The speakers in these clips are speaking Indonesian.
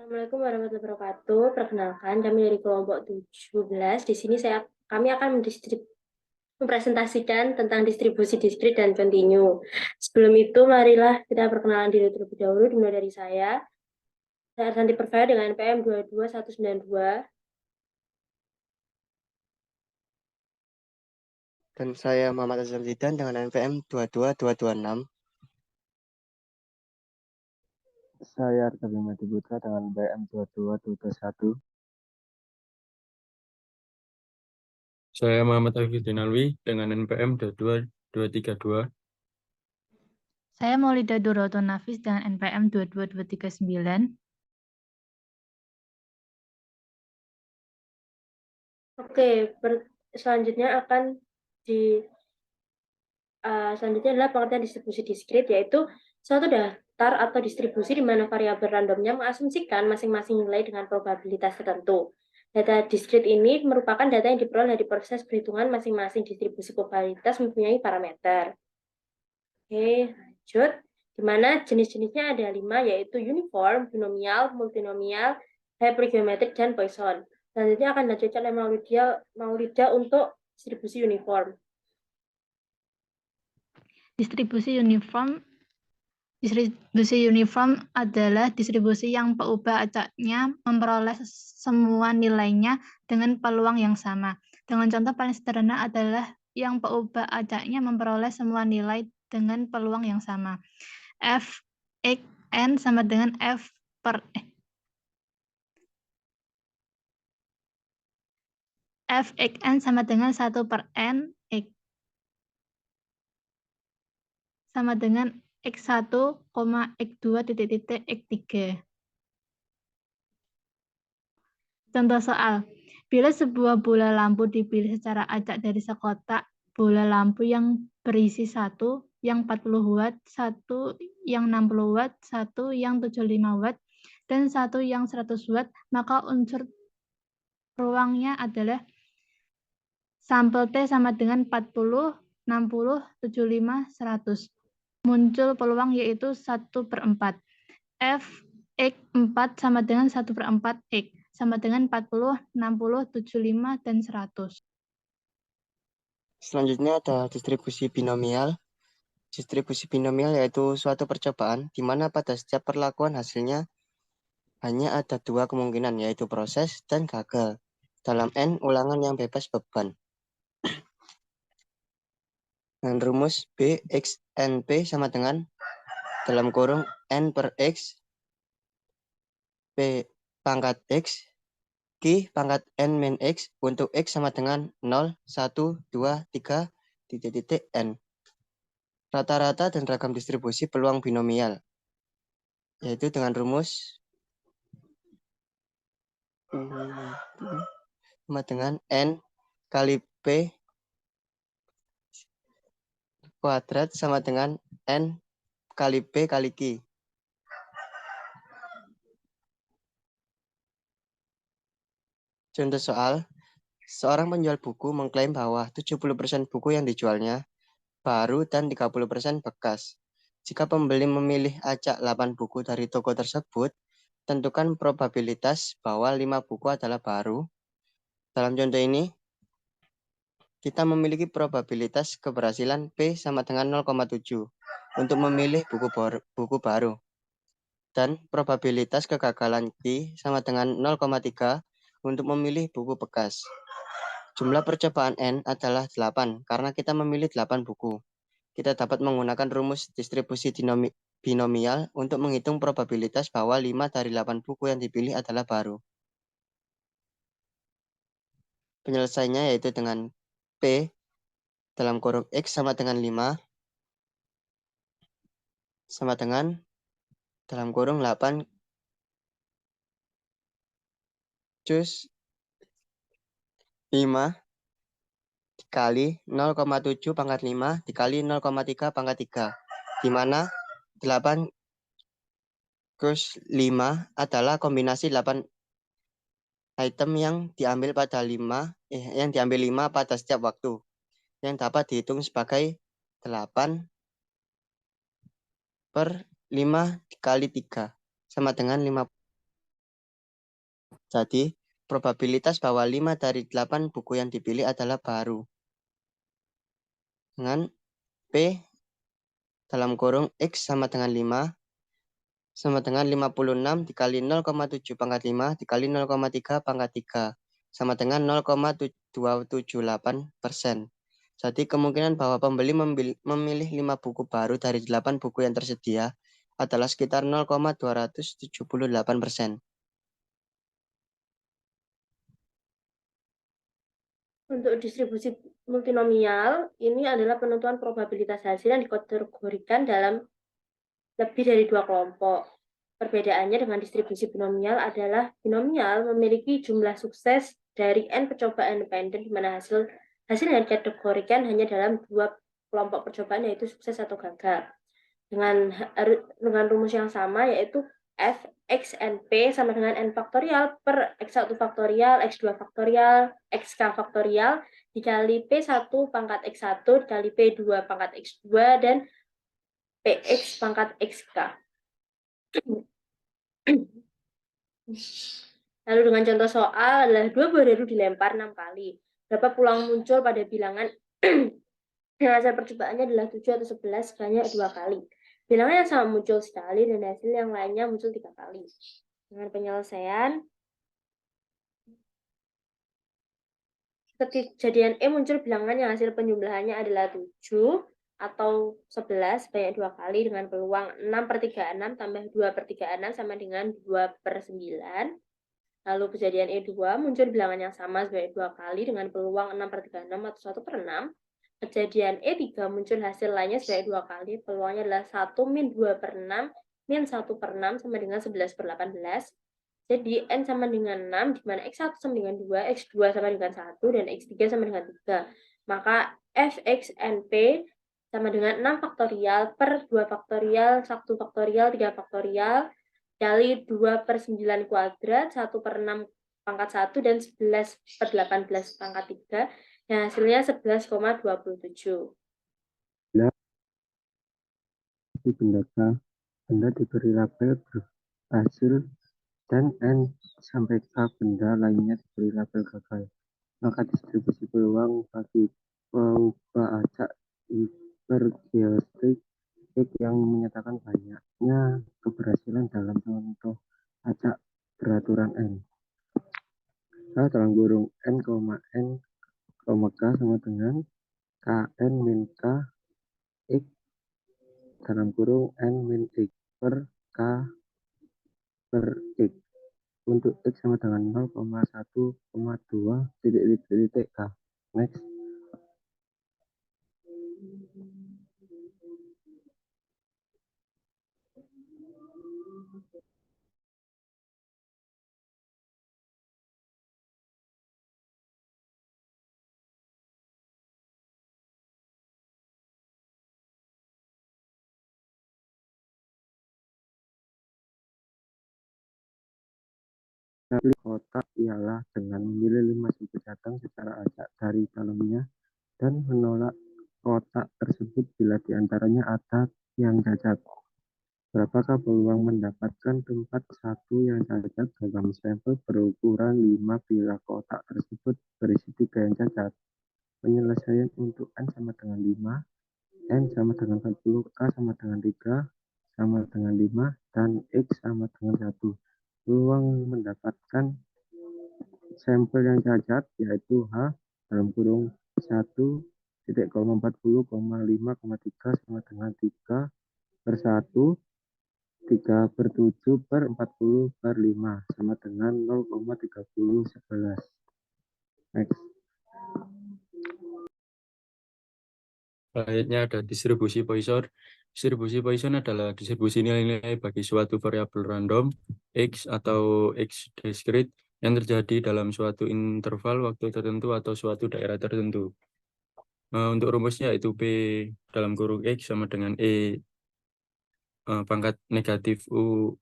Assalamualaikum warahmatullahi wabarakatuh. Perkenalkan, kami dari kelompok 17. Di sini kami akan mempresentasikan tentang distribusi diskrit dan kontinu. Sebelum itu, marilah kita perkenalan diri terlebih dahulu, dimulai dari saya. Saya Arsanti Pervaya dengan NPM 22192. Dan saya Muhammad Azhar Zidan dengan NPM 22226. Saya Arta Bima Putra dengan BM 22221. Saya Muhammad Arifin Alwi dengan NPM 22232. Saya Maulida Duroto Nafis dengan NPM 22239. Oke, selanjutnya selanjutnya adalah pengertian distribusi diskrit, yaitu suatu daftar atau distribusi di mana variabel randomnya mengasumsikan masing-masing nilai dengan probabilitas tertentu. Data diskrit ini merupakan data yang diperoleh dari proses perhitungan masing-masing distribusi probabilitas mempunyai parameter. Oke, lanjut. Di mana jenis-jenisnya ada 5, yaitu uniform, binomial, multinomial, hypergeometric, dan Poisson. Selanjutnya akan dilanjutkan oleh Maulida untuk distribusi uniform. Distribusi uniform adalah distribusi yang peubah acaknya memperoleh semua nilainya dengan peluang yang sama. Dengan contoh paling sederhana adalah yang peubah acaknya memperoleh semua nilai dengan peluang yang sama. F X N sama dengan F per F X N sama dengan 1 per N X sama dengan X1, X2, X3. Contoh soal, bila sebuah bola lampu dipilih secara acak dari sekotak bola lampu yang berisi 1 yang 40 watt, 1 yang 60 watt, 1 yang 75 watt, dan 1 yang 100 watt, maka unsur ruangnya adalah sampel T sama dengan 40, 60, 75, 100. Muncul peluang yaitu 1 per 4. F X4 sama dengan 1 per 4 X sama dengan 40, 60, 75, dan 100. Selanjutnya ada distribusi binomial. Distribusi binomial yaitu suatu percobaan di mana pada setiap perlakuan hasilnya hanya ada 2 kemungkinan, yaitu proses dan gagal dalam N ulangan yang bebas beban. Dengan rumus B, X, N, P sama dengan dalam kurung N per X, P pangkat X, Q pangkat N min X untuk X sama dengan 0, 1, 2, 3, titik, N. Rata-rata dan ragam distribusi peluang binomial, yaitu dengan rumus sama dengan N kali P kuadrat sama dengan N kali P kali Q. Contoh soal, seorang penjual buku mengklaim bahwa 70% buku yang dijualnya baru dan 30% bekas. Jika pembeli memilih acak 8 buku dari toko tersebut, tentukan probabilitas bahwa 5 buku adalah baru. Dalam contoh ini, kita memiliki probabilitas keberhasilan P sama dengan 0,7 untuk memilih buku baru. Dan probabilitas kegagalan Q sama dengan 0,3 untuk memilih buku bekas. Jumlah percobaan N adalah 8 karena kita memilih 8 buku. Kita dapat menggunakan rumus distribusi binomial untuk menghitung probabilitas bahwa 5 dari 8 buku yang dipilih adalah baru. Penyelesaiannya yaitu dengan P dalam kurung X sama dengan 5 sama dengan dalam kurung 8 cus 5 dikali 0,7 pangkat 5 dikali 0,3 pangkat 3, di mana 8 cus 5 adalah kombinasi 8 item yang diambil diambil 5 pada setiap waktu, yang dapat dihitung sebagai 8 per 5 dikali 3 sama dengan 50. Jadi, probabilitas bahwa 5 dari 8 buku yang dipilih adalah baru. Dengan P dalam kurung X sama dengan 5 sama dengan 56 dikali 0,7 pangkat 5 dikali 0,3 pangkat 3 sama dengan 0,278%. Jadi kemungkinan bahwa pembeli memilih 5 buku baru dari 8 buku yang tersedia adalah sekitar 0,278%. Untuk distribusi multinomial, ini adalah penentuan probabilitas hasil yang dikategorikan dalam lebih dari 2 kelompok. Perbedaannya dengan distribusi binomial adalah binomial memiliki jumlah sukses dari N percobaan independen di mana hasil yang dikategorikan hanya dalam 2 kelompok percobaan, yaitu sukses atau gagal. Dengan rumus yang sama, yaitu f x n p sama dengan n faktorial per x1 faktorial, x2 faktorial, xk faktorial dikali p1 pangkat x1 dikali p2 pangkat x2 dan px pangkat xk. Lalu dengan contoh soal adalah 2 buah dadu dilempar 6 kali. Berapa peluang muncul pada bilangan yang hasil percobaannya adalah 7 atau 11 sebanyak 2 kali. Bilangan yang sama muncul sekali dan hasil yang lainnya muncul 3 kali. Dengan penyelesaian, kejadian E muncul bilangan yang hasil penjumlahannya adalah 7 atau 11 sebanyak 2 kali dengan peluang 6/36 tambah 2/36 sama dengan 2/9. Lalu kejadian E2 muncul bilangan yang sama sebanyak 2 kali dengan peluang 6/36 atau 1/6. Kejadian E3 muncul hasil lainnya sebanyak 2 kali, peluangnya adalah 1 min 2/6 min 1/6 sama dengan 11/18. Jadi N sama dengan 6, di mana X1 sama dengan 2, X2 sama dengan 1, dan X3 sama dengan 3. Maka Fxnp sama dengan 6 faktorial per 2 faktorial, 1 faktorial, 3 faktorial, kali 2/9 kuadrat, 1/6 pangkat 1, dan 11/18 pangkat 3, yang hasilnya 11,27. Si benda diberi label berhasil dan N sampai K benda lainnya diberi label gagal. Maka distribusi peluang bagi pengubah acak hipergeometrik X yang menyatakan banyaknya keberhasilan dalam contoh acak beraturan N. K dalam kurung N, N, K sama dengan KN min K X dalam kurung N min X per K per X untuk X sama dengan 0,1,2 titik K. Next. Tapi kotak ialah dengan memilih 5 sudut datang secara acak dari dalamnya dan menolak kotak tersebut bila diantaranya ada yang cacat. Berapakah peluang mendapatkan tempat satu yang cacat dalam sampel berukuran 5 bila kotak tersebut berisi 3 yang cacat? Penyelesaian untuk N sama dengan 5, N sama dengan 40, K sama dengan 3, sama dengan 5, dan X sama dengan 1. Peluang mendapatkan sampel yang cacat yaitu H dalam kurung 1,40,5,3 sama dengan 3/1, 3/7/40/5 sama dengan 0,3011. Next. Selanjutnya ada distribusi Poisson. Distribusi Poisson adalah distribusi nilai-nilai bagi suatu variabel random X atau X discrete yang terjadi dalam suatu interval waktu tertentu atau suatu daerah tertentu. Untuk rumusnya yaitu P dalam kurung X sama dengan E pangkat negatif U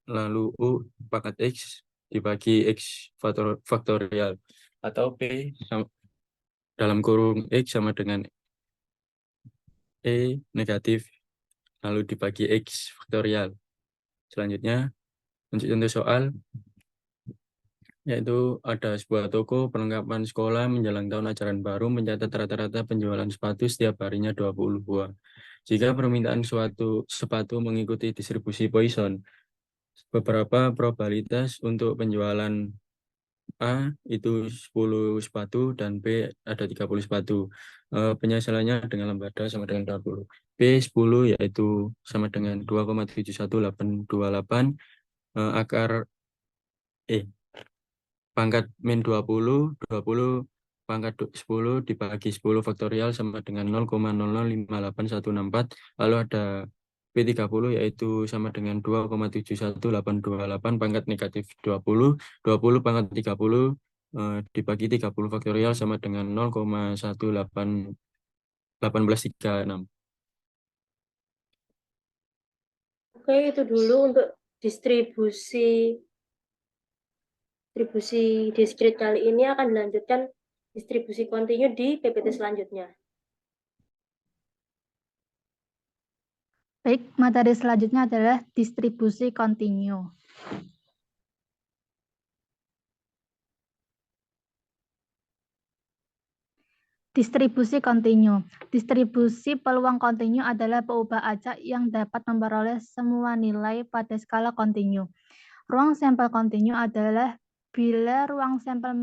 lalu U pangkat X dibagi X faktorial atau P dalam kurung X sama dengan E negatif lalu dibagi X faktorial. Selanjutnya, untuk contoh soal, yaitu ada sebuah toko perlengkapan sekolah menjelang tahun ajaran baru mencatat rata-rata penjualan sepatu setiap harinya 20 buah. Jika permintaan suatu sepatu mengikuti distribusi Poisson, beberapa probabilitas untuk penjualan A itu 10 sepatu dan B ada 30 sepatu. Penyesalannya dengan lambda sama dengan 20. B 10 yaitu sama dengan 2,71828 akar pangkat min 20 pangkat 10 dibagi 10 faktorial sama dengan 0,0058164. Lalu ada P30 yaitu sama dengan 2,71828 pangkat negatif 20 pangkat 30 dibagi 30 faktorial sama dengan 0,1836. Oke, itu dulu untuk distribusi diskrit kali ini. Akan dilanjutkan distribusi kontinu di PPT selanjutnya. Baik, materi selanjutnya adalah distribusi kontinu. Distribusi kontinu. Distribusi peluang kontinu adalah peubah acak yang dapat memperoleh semua nilai pada skala kontinu. Ruang sampel kontinu adalah bila ruang sampel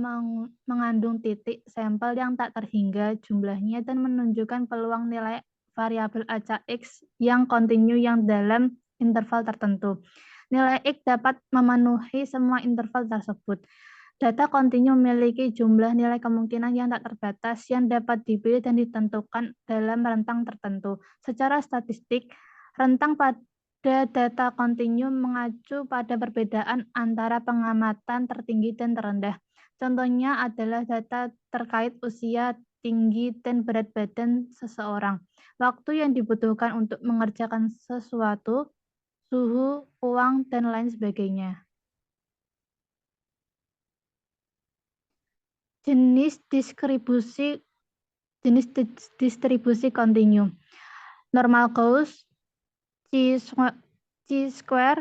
mengandung titik sampel yang tak terhingga jumlahnya dan menunjukkan peluang nilai variabel acak X yang kontinu yang dalam interval tertentu. Nilai X dapat memenuhi semua interval tersebut. Data kontinu memiliki jumlah nilai kemungkinan yang tak terbatas yang dapat dipilih dan ditentukan dalam rentang tertentu. Secara statistik, rentang pada data kontinu mengacu pada perbedaan antara pengamatan tertinggi dan terendah. Contohnya adalah data terkait usia, tinggi, dan berat badan seseorang, waktu yang dibutuhkan untuk mengerjakan sesuatu, suhu, uang, dan lain sebagainya. Jenis distribusi kontinu. Normal Gauss, chi-square,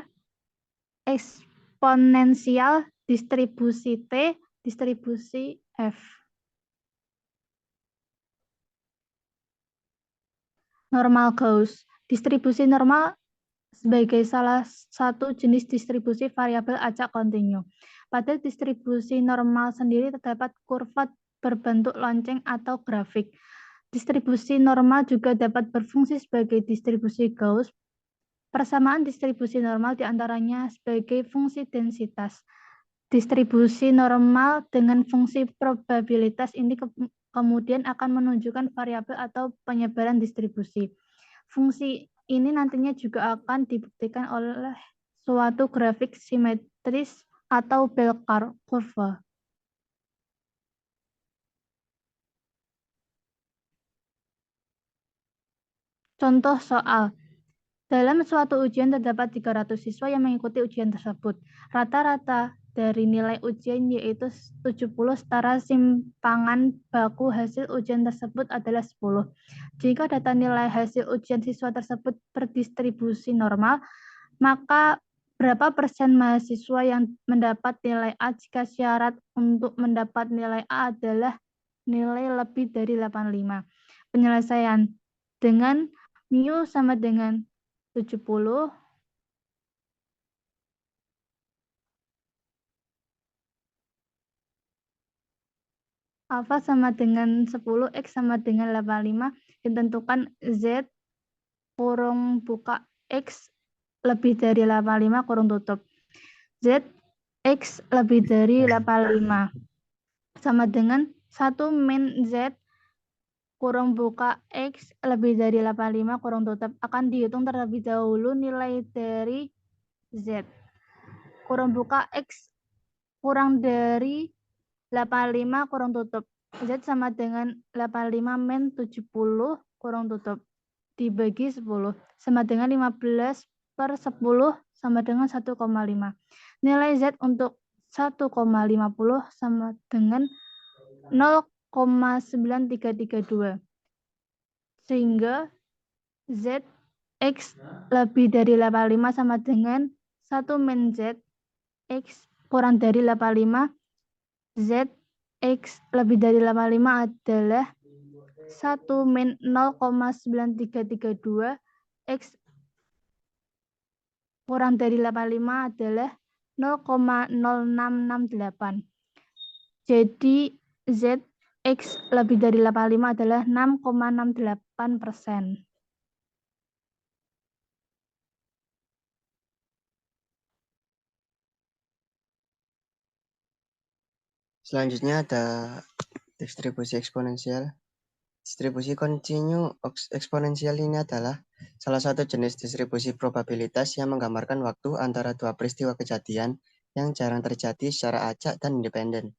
eksponensial, distribusi T, distribusi F. Normal Gauss. Distribusi normal sebagai salah satu jenis distribusi variabel acak kontinu. Pada distribusi normal sendiri terdapat kurva berbentuk lonceng atau grafik. Distribusi normal juga dapat berfungsi sebagai distribusi Gauss. Persamaan distribusi normal diantaranya sebagai fungsi densitas. Distribusi normal dengan fungsi probabilitas ini kemudian akan menunjukkan variabel atau penyebaran distribusi. Fungsi ini nantinya juga akan dibuktikan oleh suatu grafik simetris atau bell curve. Contoh soal. Dalam suatu ujian terdapat 300 siswa yang mengikuti ujian tersebut. Rata-rata dari nilai ujian yaitu 70 setara simpangan baku hasil ujian tersebut adalah 10. Jika data nilai hasil ujian siswa tersebut berdistribusi normal, maka berapa persen mahasiswa yang mendapat nilai A jika syarat untuk mendapat nilai A adalah nilai lebih dari 85. Penyelesaian dengan mu sama dengan 70 alfa sama dengan 10, X sama dengan 85, ditentukan Z kurung buka X lebih dari 85 kurung tutup. Z X lebih dari 85 sama dengan 1 min Z kurung buka X lebih dari 85 kurung tutup. Akan dihitung terlebih dahulu nilai dari Z. Kurung buka X kurang dari 85 kurung tutup. Z sama dengan 85 min 70 kurung tutup. Dibagi 10 sama dengan 15 per 10 sama dengan 1,5. Nilai Z untuk 1,50 sama dengan 0,9332. Sehingga Z X lebih dari 85 sama dengan 1 min Z X kurang dari 85 Z X lebih dari 85 adalah 1 min 0,9332, X kurang dari 85 adalah 0,0668. Jadi Z X lebih dari 85 adalah 6,68%. Selanjutnya ada distribusi eksponensial. Distribusi kontinu eksponensial ini adalah salah satu jenis distribusi probabilitas yang menggambarkan waktu antara dua peristiwa kejadian yang jarang terjadi secara acak dan independen.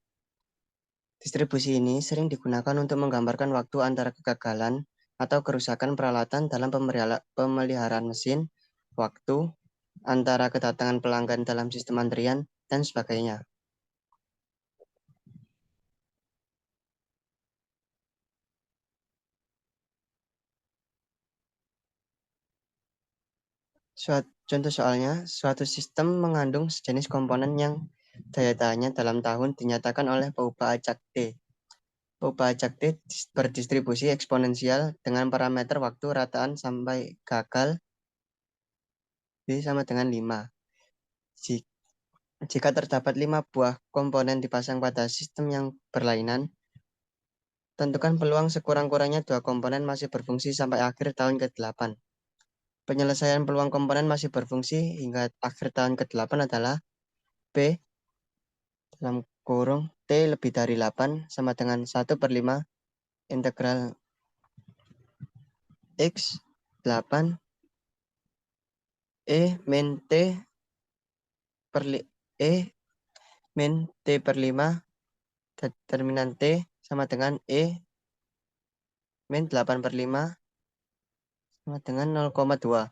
Distribusi ini sering digunakan untuk menggambarkan waktu antara kegagalan atau kerusakan peralatan dalam pemeliharaan mesin, waktu antara kedatangan pelanggan dalam sistem antrian, dan sebagainya. Contoh soalnya, suatu sistem mengandung sejenis komponen yang daya tahannya dalam tahun dinyatakan oleh peubah acak T. Peubah acak T berdistribusi eksponensial dengan parameter waktu rataan sampai gagal B sama dengan 5. Jika terdapat 5 buah komponen dipasang pada sistem yang berlainan, tentukan peluang sekurang-kurangnya 2 komponen masih berfungsi sampai akhir tahun ke-8. Penyelesaian peluang komponen masih berfungsi hingga akhir tahun ke-8 adalah P dalam kurung T lebih dari 8 sama dengan 1/5 integral X 8 E min T per E min T per 5 determinan T sama dengan E min 8/5 sama dengan 0,2.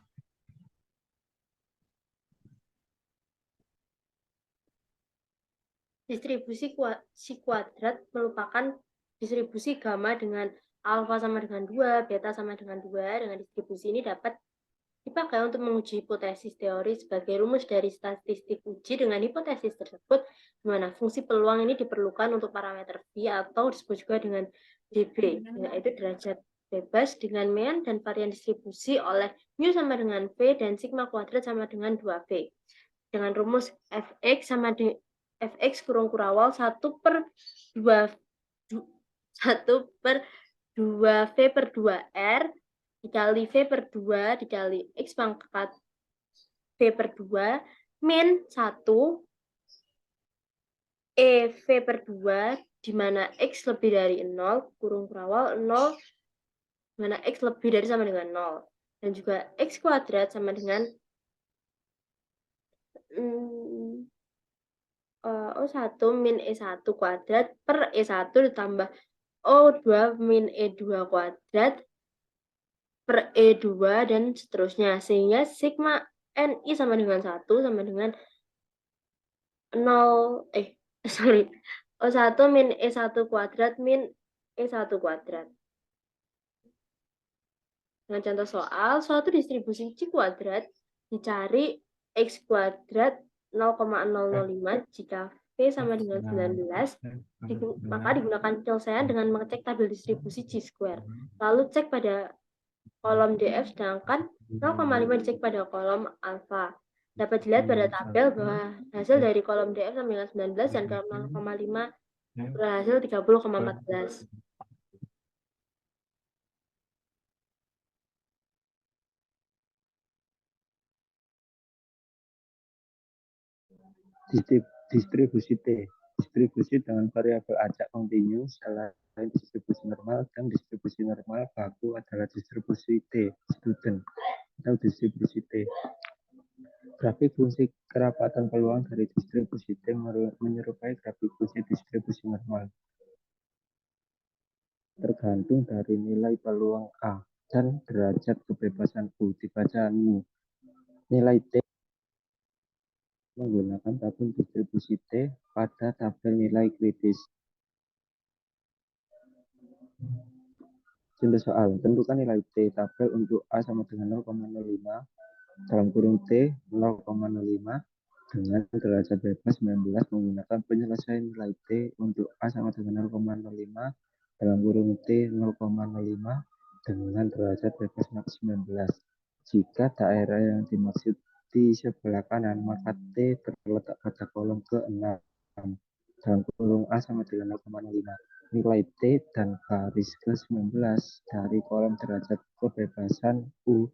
Distribusi kuadrat merupakan distribusi gamma dengan alfa sama dengan 2, beta sama dengan 2. Dengan distribusi ini dapat dipakai untuk menguji hipotesis teori sebagai rumus dari statistik uji. Dengan hipotesis tersebut, di mana fungsi peluang ini diperlukan untuk parameter V atau disebut juga dengan dB, yaitu derajat bebas dengan mean dan varian distribusi oleh mu sama dengan V dan sigma kuadrat sama dengan 2V. Dengan rumus Fx sama dengan Fx kurung kurawal 1/2 V per 2R dikali V per 2 dikali X pangkat V per 2 min 1 V per 2 di mana X lebih dari 0 kurung kurawal 0 di mana X lebih dari sama dengan 0 dan juga X kuadrat sama dengan O1 min E1 kuadrat per E1 ditambah O2 min E2 kuadrat per E2 dan seterusnya. Sehingga sigma NI sama dengan 1 sama dengan 0, O1 min E1 kuadrat min E1 kuadrat. Dengan contoh soal, suatu distribusi C kuadrat dicari X kuadrat 0,005 jika V sama dengan 19, maka digunakan penyelesaian dengan mengecek tabel distribusi C square. Lalu cek pada kolom DF, sedangkan 0,5 dicek pada kolom alfa. Dapat dilihat pada tabel bahwa hasil dari kolom DF sama dengan 19 dan kolom 0,5 berhasil 30,14. Distribusi T. Distribusi dengan variabel acak kontinu selain distribusi normal dan distribusi normal baku adalah distribusi T student atau distribusi T. Grafik fungsi kerapatan peluang dari distribusi T menyerupai grafik fungsi distribusi normal. Tergantung dari nilai peluang A dan derajat kebebasan U dibaca mu. Nilai T menggunakan tabel distribusi T pada tabel nilai kritis. Contoh soal, tentukan nilai T tabel untuk A sama dengan 0,05 dalam kurung T 0,05 dengan derajat bebas 19 menggunakan penyelesaian nilai T untuk A sama dengan 0,05 dalam kurung T 0,05 dengan derajat bebas max 19. Jika daerah yang dimaksud di sebelah kanan, maka T terletak pada kolom ke-6 dalam kurung A sama dengan 0,05. Nilai T dan garis ke-19 dari kolom derajat kebebasan U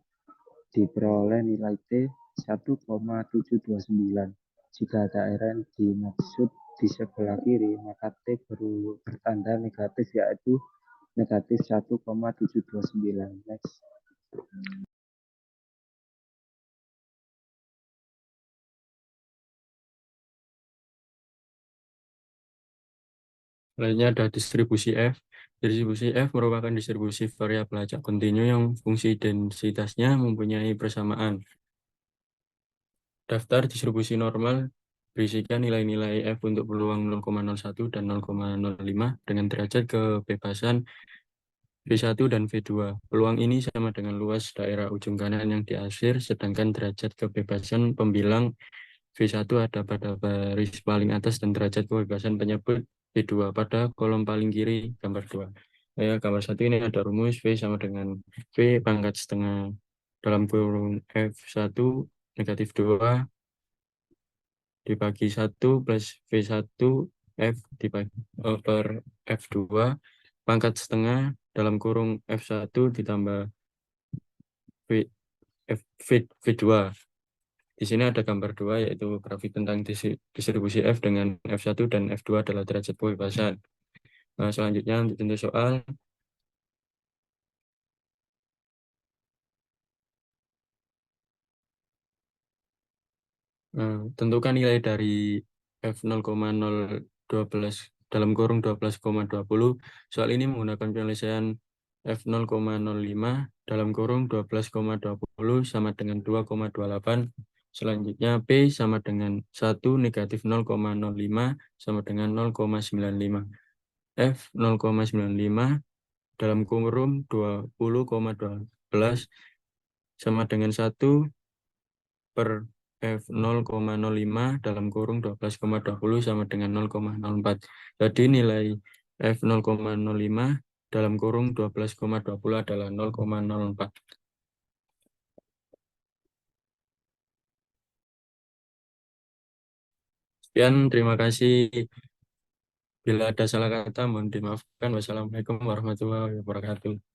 diperoleh nilai T 1,729. Jika daerah yang dimaksud di sebelah kiri, maka T bertanda negatif, yaitu negatif 1,729. Next. Lainnya ada distribusi F. Distribusi F merupakan distribusi variabel acak kontinu yang fungsi densitasnya mempunyai persamaan. Daftar distribusi normal berisikan nilai-nilai F untuk peluang 0,01 dan 0,05 dengan derajat kebebasan V1 dan V2. Peluang ini sama dengan luas daerah ujung kanan yang diakhir, sedangkan derajat kebebasan pembilang V1 ada pada baris paling atas dan derajat kebebasan penyebut V2 pada kolom paling kiri gambar 2. Gambar 1 ini ada rumus V sama dengan V pangkat setengah dalam kurung F1 negatif 2 dibagi 1 plus V1 F dibagi per F2 pangkat setengah dalam kurung F1 ditambah V2. Di sini ada gambar 2 yaitu grafik tentang distribusi F dengan F1 dan F2 adalah derajat kebebasan. Nah, selanjutnya untuk contoh soal. Tentukan nilai dari F0,012 dalam kurung 12,20. Soal ini menggunakan penyelesaian F0,05 dalam kurung 12,20 sama dengan 2,28. Selanjutnya P sama dengan 1 negatif 0,05 sama dengan 0,95. F 0,95 dalam kurung 20,12 sama dengan 1 per F 0,05 dalam kurung 12,20 sama dengan 0,04. Jadi nilai F 0,05 dalam kurung 12,20 adalah 0,04. Sekian, terima kasih. Bila ada salah kata, mohon dimaafkan. Wassalamualaikum warahmatullahi wabarakatuh.